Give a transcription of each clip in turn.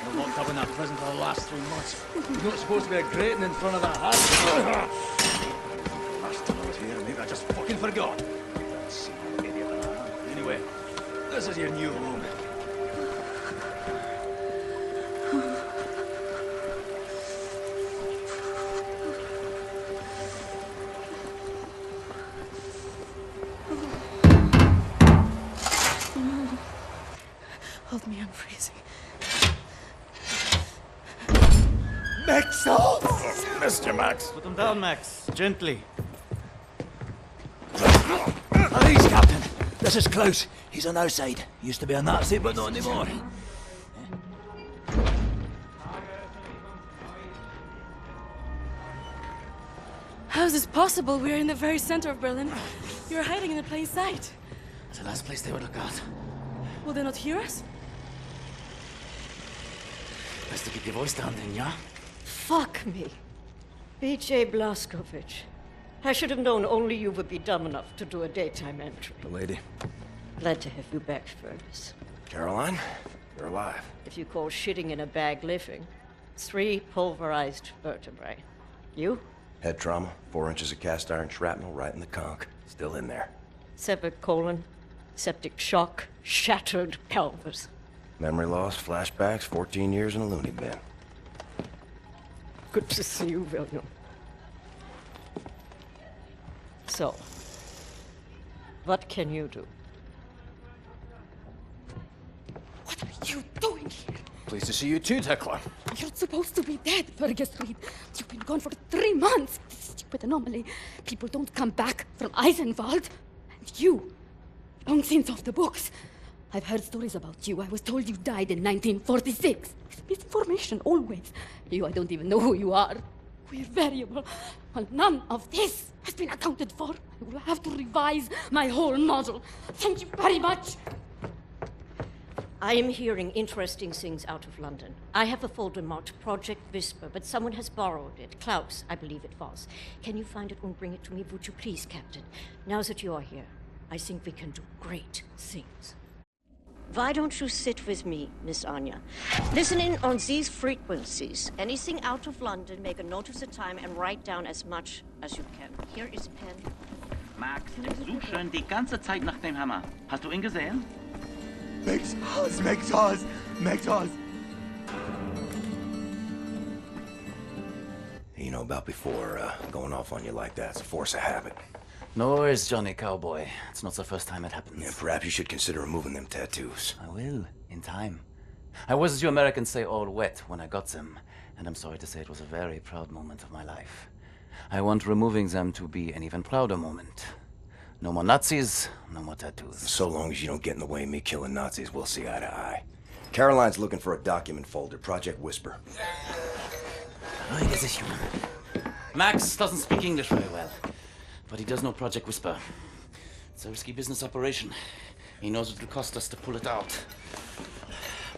We're locked up in that prison for the last 3 months. There's not supposed to be a grating in front of the hut. Last time I was here, maybe I just fucking forgot. That single idiot that I am. Anyway, this is your new home. Hold me, I'm freezing. Max! Oh, Mr. Max! Put him down, Max. Gently. Please, Captain. This is Klaus. He's on our side. Used to be a Nazi, but not anymore. How is this possible? We're in the very center of Berlin. You're hiding in a plain sight. That's the last place they would look out. Will they not hear us? Best to keep your voice down then, yeah? Fuck me. B.J. Blazkowicz. I should have known only you would be dumb enough to do a daytime entry. The lady. Glad to have you back, Fergus. Caroline, you're alive. If you call shitting in a bag living, 3 pulverized vertebrae. You? Head trauma, 4 inches of cast iron shrapnel right in the conch. Still in there. Severed colon, septic shock, shattered pelvis. Memory loss, flashbacks, 14 years in a loony bin. Good to see you, William. So, what can you do? What are you doing here? Pleased to see you too, Tekla. You're supposed to be dead, Fergus Reed. You've been gone for 3 months. This stupid anomaly. People don't come back from Eisenwald. And you, long since off the books. I've heard stories about you. I was told you died in 1946. It's misinformation, always. You, I don't even know who you are. We're variable. Well, none of this has been accounted for. I will have to revise my whole model. Thank you very much. I am hearing interesting things out of London. I have a folder marked Project Whisper, but someone has borrowed it. Klaus, I believe it was. Can you find it and bring it to me, would you please, Captain? Now that you are here, I think we can do great things. Why don't you sit with me, Miss Anya? Listen in on these frequencies. Anything out of London, make a note of the time and write down as much as you can. Here is a pen. Max, ich suche schon die ganze Zeit nach dem Hammer. Hast du ihn gesehen? Max Oz, Max Oz, Max Oz. You know about before, going off on you like that's a force of habit. No worries, Johnny Cowboy. It's not the first time it happens. Yeah, perhaps you should consider removing them tattoos. I will, in time. I was, as you Americans say, all wet when I got them. And I'm sorry to say it was a very proud moment of my life. I want removing them to be an even prouder moment. No more Nazis, no more tattoos. So long as you don't get in the way of me killing Nazis, we'll see eye to eye. Caroline's looking for a document folder, Project Whisper. Max doesn't speak English very well, but he does know Project Whisper. It's a risky business operation. He knows it will cost us to pull it out.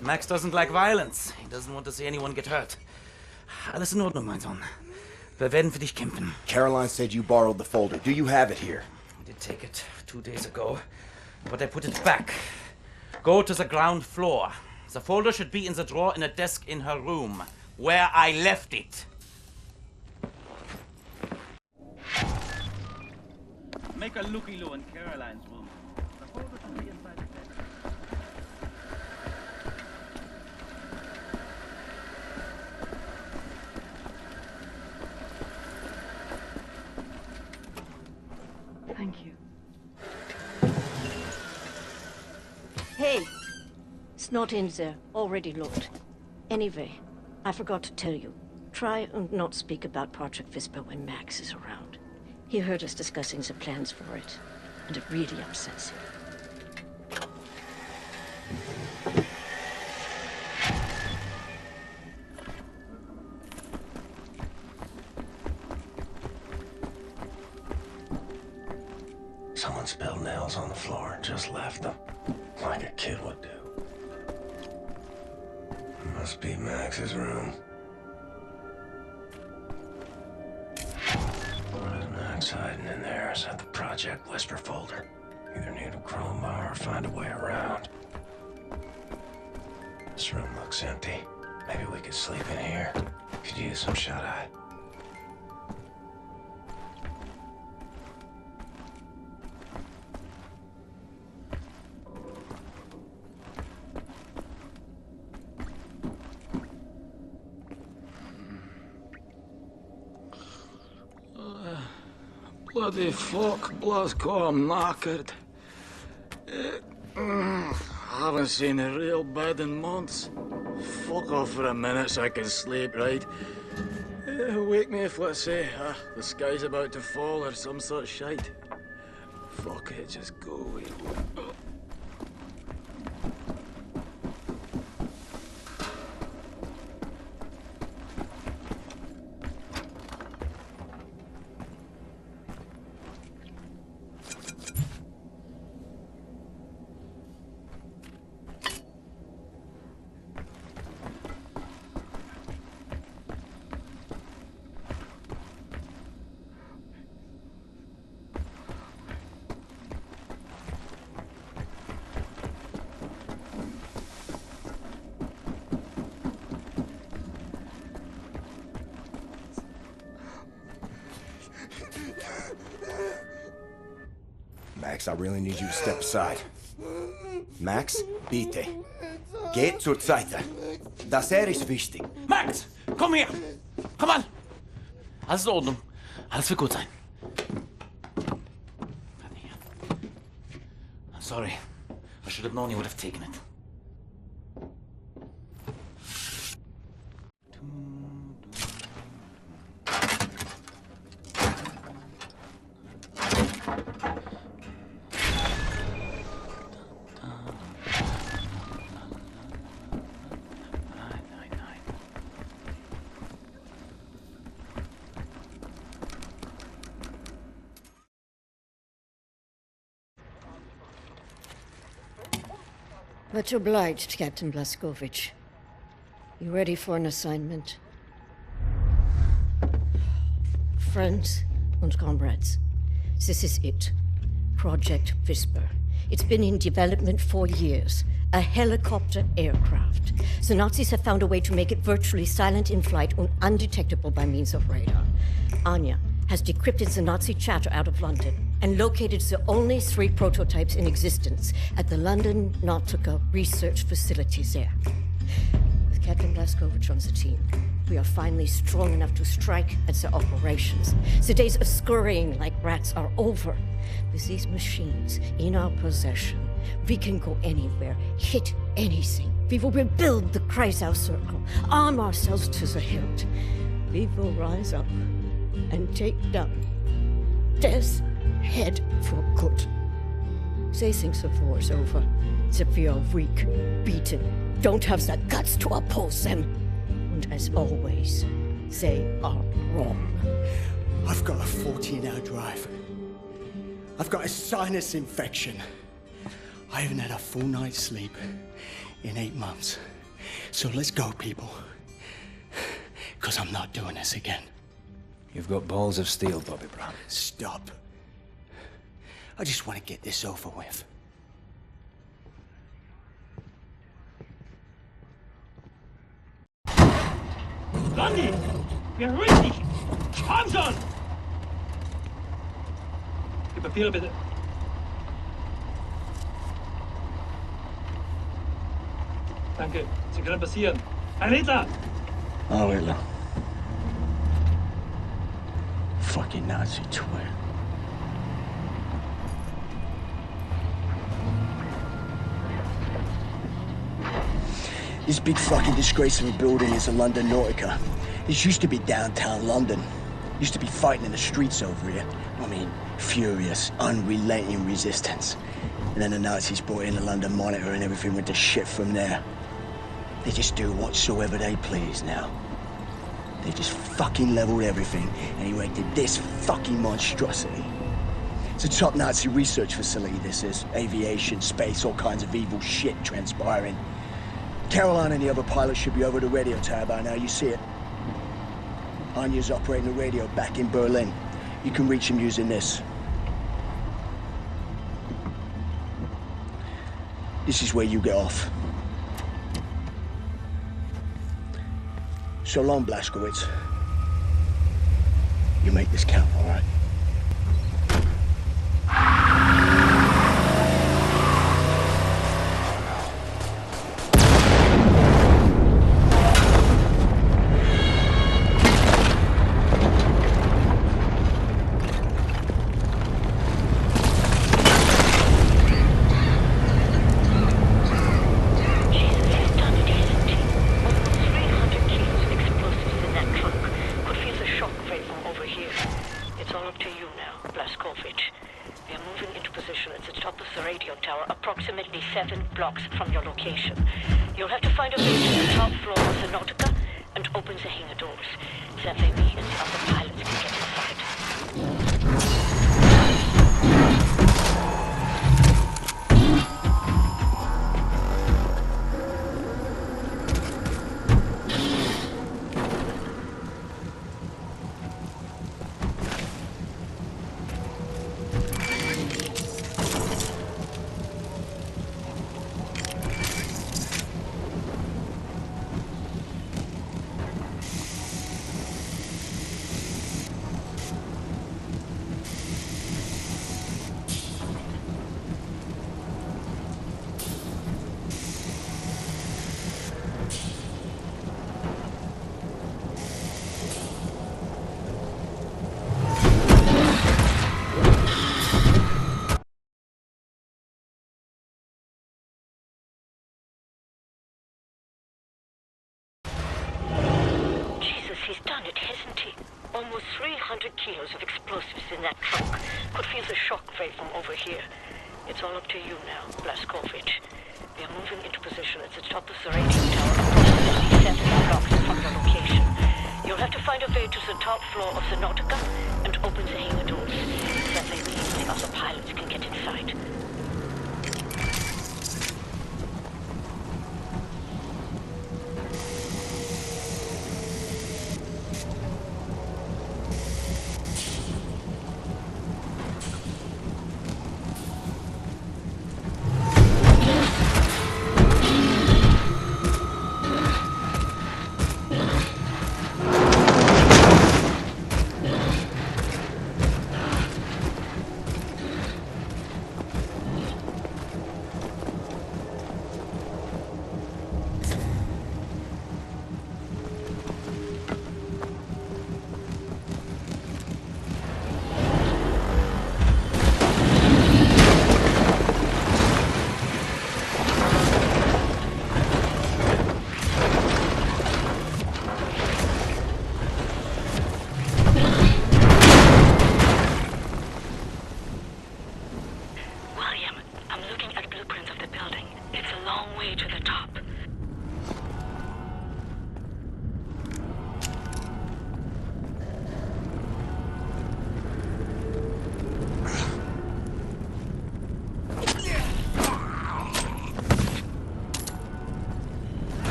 Max doesn't like violence. He doesn't want to see anyone get hurt. Alles in Ordnung, mein Sohn. Wir werden für dich kämpfen. Caroline said you borrowed the folder. Do you have it here? I did take it 2 days ago, but I put it back. Go to the ground floor. The folder should be in the drawer in a desk in her room, where I left it. Make a looky-loo in Caroline's room. The folder should be inside the desk. Thank you. Hey, it's not in there. Already looked. Anyway, I forgot to tell you. Try and not speak about Project Whisper when Max is around. He heard us discussing the plans for it, and it really upsets him. Someone spilled nails on the floor and just left them. Like a kid would do. Must be Max's room. Max hiding in there is at the Project Whisper folder. Either need a crowbar or find a way around. This room looks empty. Maybe we could sleep in here. Could use some shut-eye. Bloody fuck, Blasco, I'm knackered. Haven't seen a real bed in months. Fuck off for a minute so I can sleep, right? Wake me if, let's say, the sky's about to fall or some sort of shite. Fuck it, just go away. Max, I really need you to step aside. Max, bitte. Geht zur Seite. Das ist wichtig. Max, komm her! Komm mal! Alles in Ordnung. Alles wird gut sein. I'm sorry. I should have known you would have taken it. Much obliged, Captain Blaskovich. You ready for an assignment? Friends and comrades, this is it. Project Whisper. It's been in development for years. A helicopter aircraft. The Nazis have found a way to make it virtually silent in flight and undetectable by means of radar. Anya has decrypted the Nazi chatter out of London and located the only 3 prototypes in existence at the London Nautica research facilities there. With Captain Blaskovich on the team, we are finally strong enough to strike at the operations. The days of scurrying like rats are over. With these machines in our possession, we can go anywhere, hit anything. We will rebuild the Kreisau Circle, arm ourselves to the hilt. We will rise up and take down Death's Head for good. They think the war's over, that we are weak, beaten, don't have the guts to oppose them. And as always, they are wrong. I've got a 14-hour drive. I've got a sinus infection. I haven't had a full night's sleep in 8 months. So let's go, people. Because I'm not doing this again. You've got balls of steel, Bobby Brown. Stop. I just want to get this over with. Blondie! Beruhig dich! Komm schon! Die Papiere bitte. Danke. Sie können passieren. Herr Rittler! Oh, Hitler. Fucking Nazi twit. This big fucking disgrace of a building is the London Nautica. This used to be downtown London. Used to be fighting in the streets over here. I mean, furious, unrelenting resistance. And then the Nazis brought in the London Monitor and everything went to shit from there. They just do whatsoever they please now. They just fucking leveled everything and erected this fucking monstrosity. It's a top Nazi research facility, this is. Aviation, space, all kinds of evil shit transpiring. Caroline and the other pilots should be over the radio tower by now, you see it. Anya's operating the radio back in Berlin. You can reach him using this. This is where you get off. So long, Blazkowicz. You make this count, all right? Approximately 7 blocks from your location. You'll have to find a way to the top floor of the Nautica and open the hangar doors. That way me and the other pilots can get inside. He's done it, hasn't he? Almost 300 kilos of explosives in that trunk. Could feel the shock wave from over here. It's all up to you now, Blazkowicz. We are moving into position at the top of the radio tower, approximately 7 blocks from your location. You'll have to find a way to the top floor of the Nautica and open the hangar doors. That way me and the other pilots can get inside.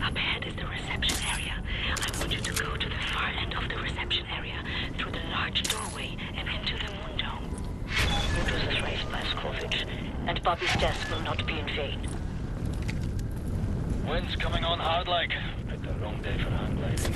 Up ahead is the reception area. I want you to go to the far end of the reception area, through the large doorway, and into the moon dome. You do this race, Blazkowicz, and Bobby's death will not be in vain. Wind's coming on hard like. Picked the wrong day for hang gliding.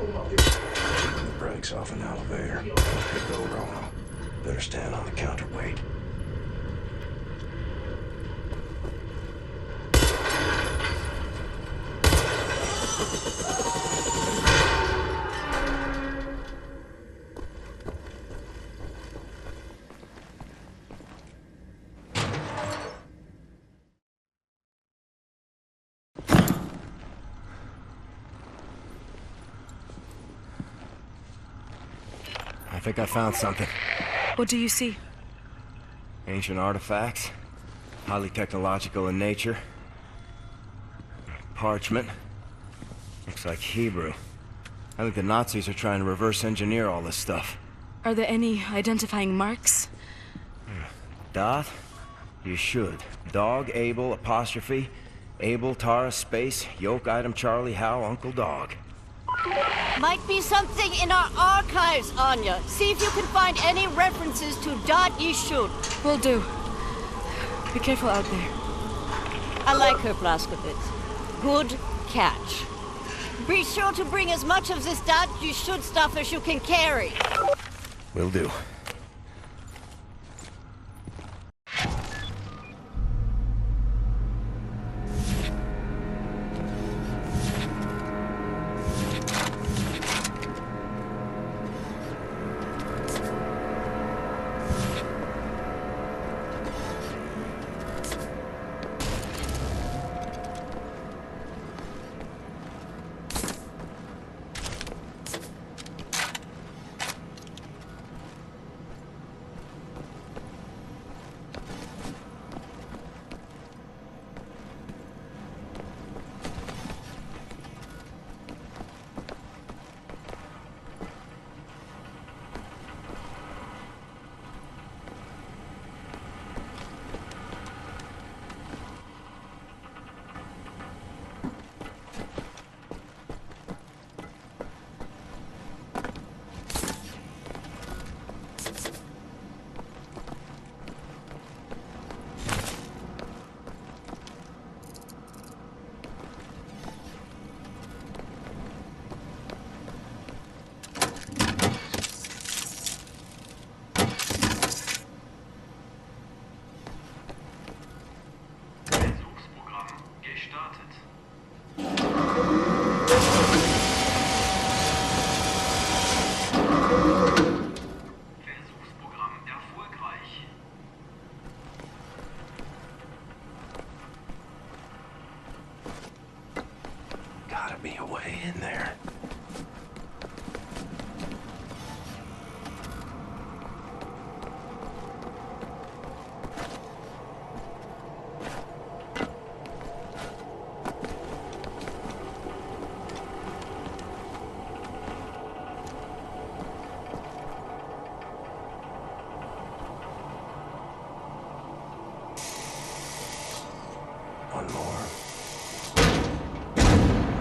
The brakes off an elevator. What could go wrong? Better stand on the counterweight. I think I found something. What do you see? Ancient artifacts. Highly technological in nature. Parchment. Looks like Hebrew. I think the Nazis are trying to reverse engineer all this stuff. Are there any identifying marks? Dot? You should. Dog, Abel, apostrophe. Abel, Tara, space, yoke, item, Charlie, Hal, Uncle Dog. Might be something in our archives, Anya. See if you can find any references to Dot Yishud. Will do. Be careful out there. I like her, Blazkowicz. Good catch. Be sure to bring as much of this Dot Yishud stuff as you can carry. Will do. Gotta be a way in there. One more.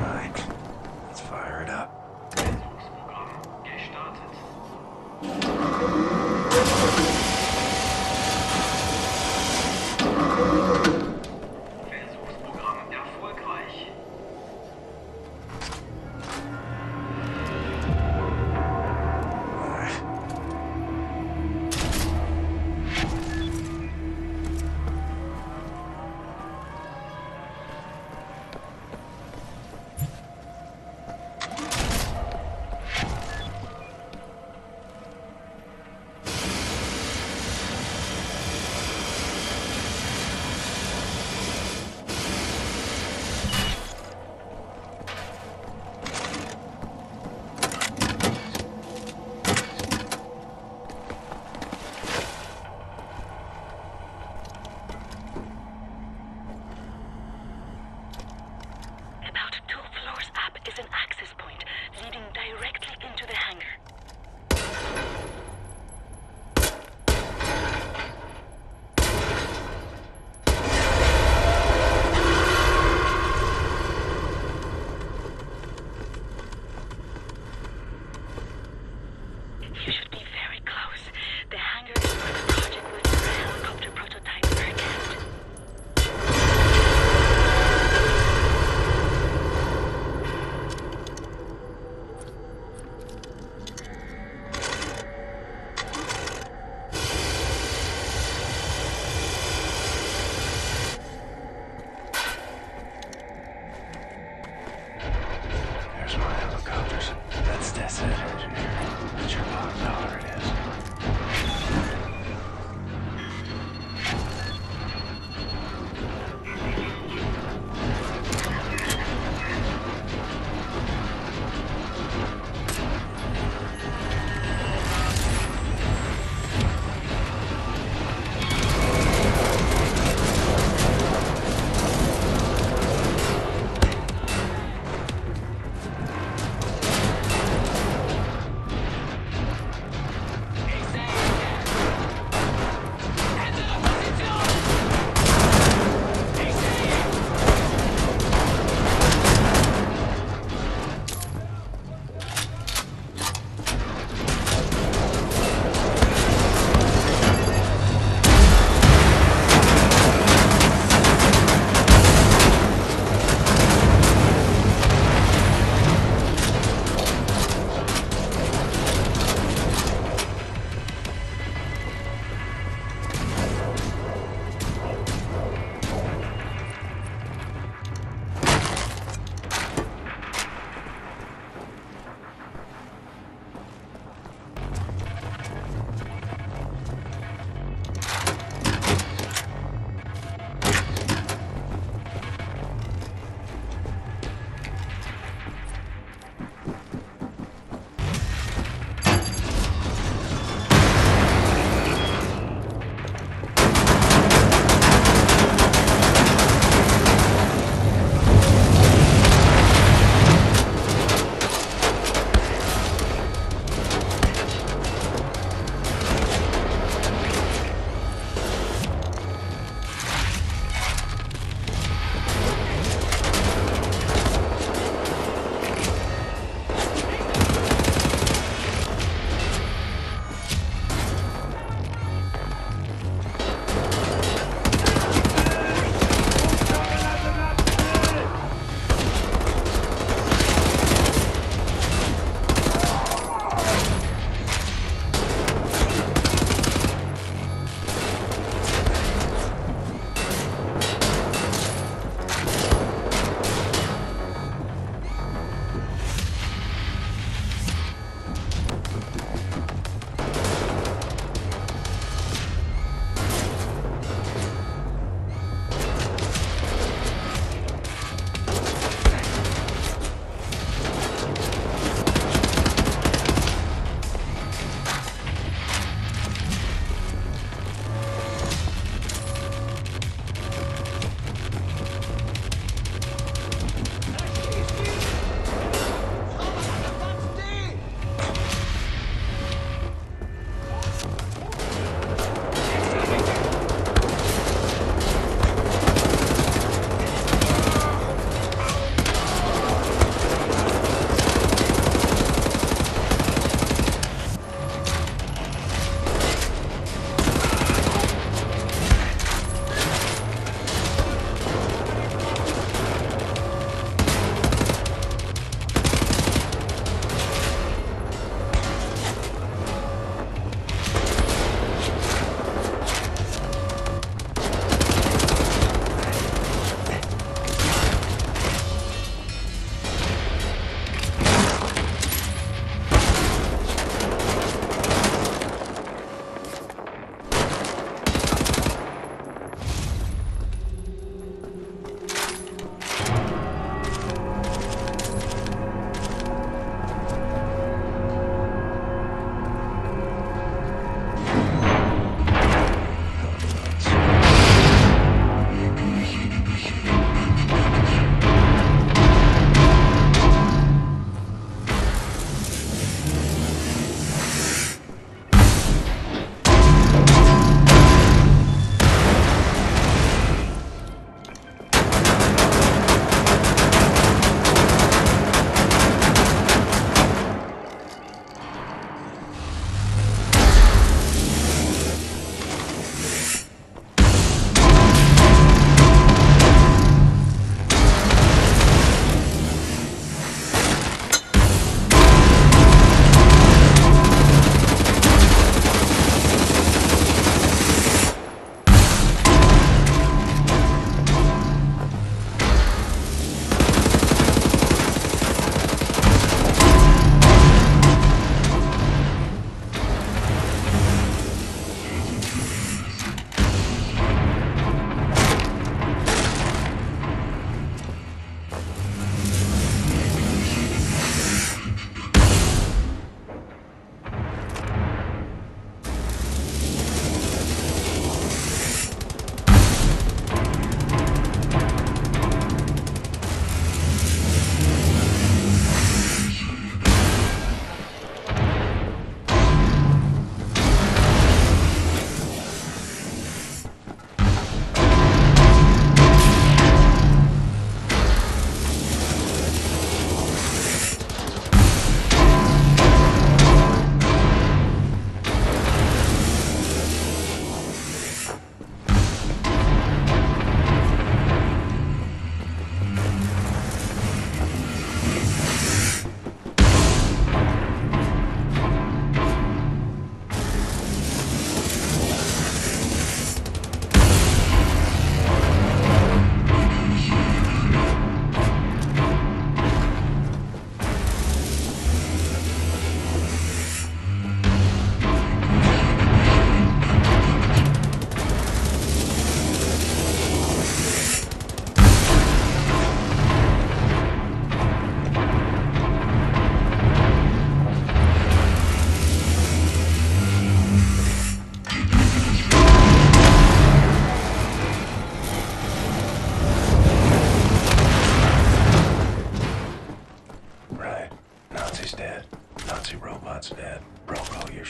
Right. Let's fire it up.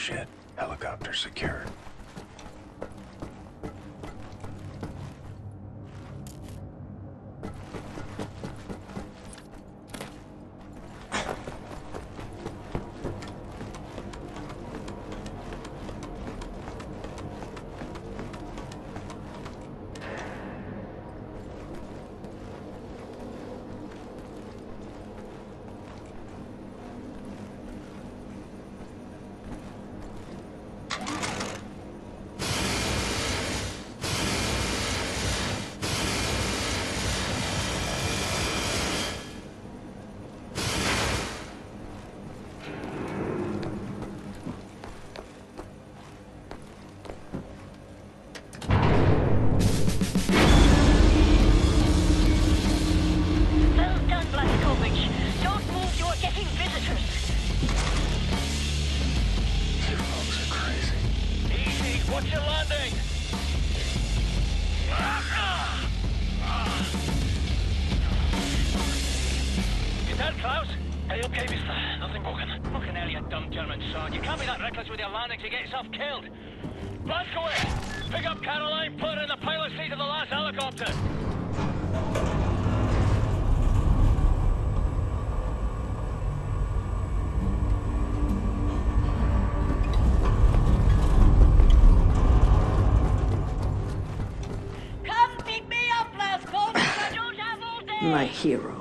shit. Helicopter secured. My hero.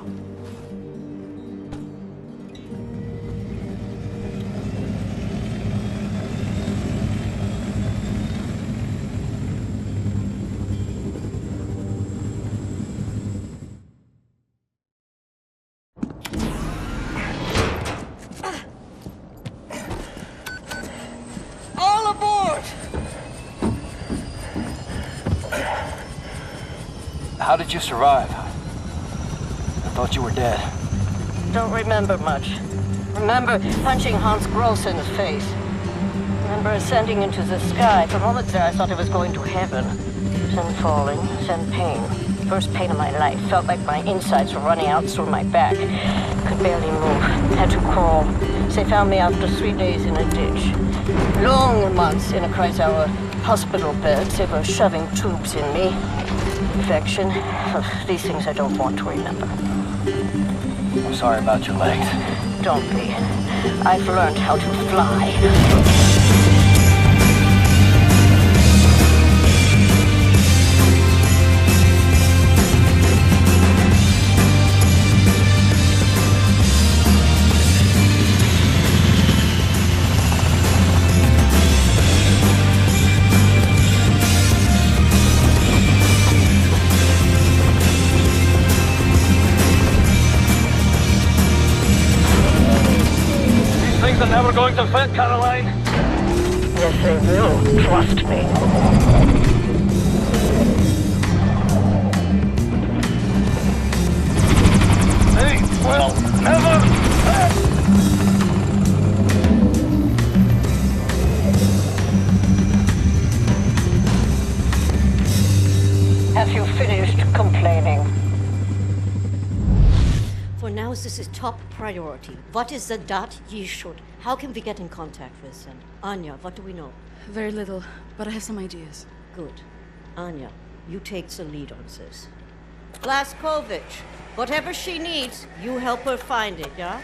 All aboard! How did you survive? I thought you were dead. Don't remember much. Remember punching Hans Gross in the face. Remember ascending into the sky. For moments there I thought I was going to heaven. Then falling, then pain. First pain of my life. Felt like my insides were running out through my back. Could barely move. Had to crawl. They found me after 3 days in a ditch. Long months in a Kreisauer hospital bed. They were shoving tubes in me. Infection. These things I don't want to remember. I'm sorry about your legs. Don't be. I've learned how to fly. Things are never going to fit, Caroline. Yes, they will. Trust me. They will never fit. Have you finished complaining? For now, this is top priority. What is the dot ye should? How can we get in contact with them? Anya, what do we know? Very little, but I have some ideas. Good. Anya, you take the lead on this. Blaskovich, whatever she needs, you help her find it, yeah?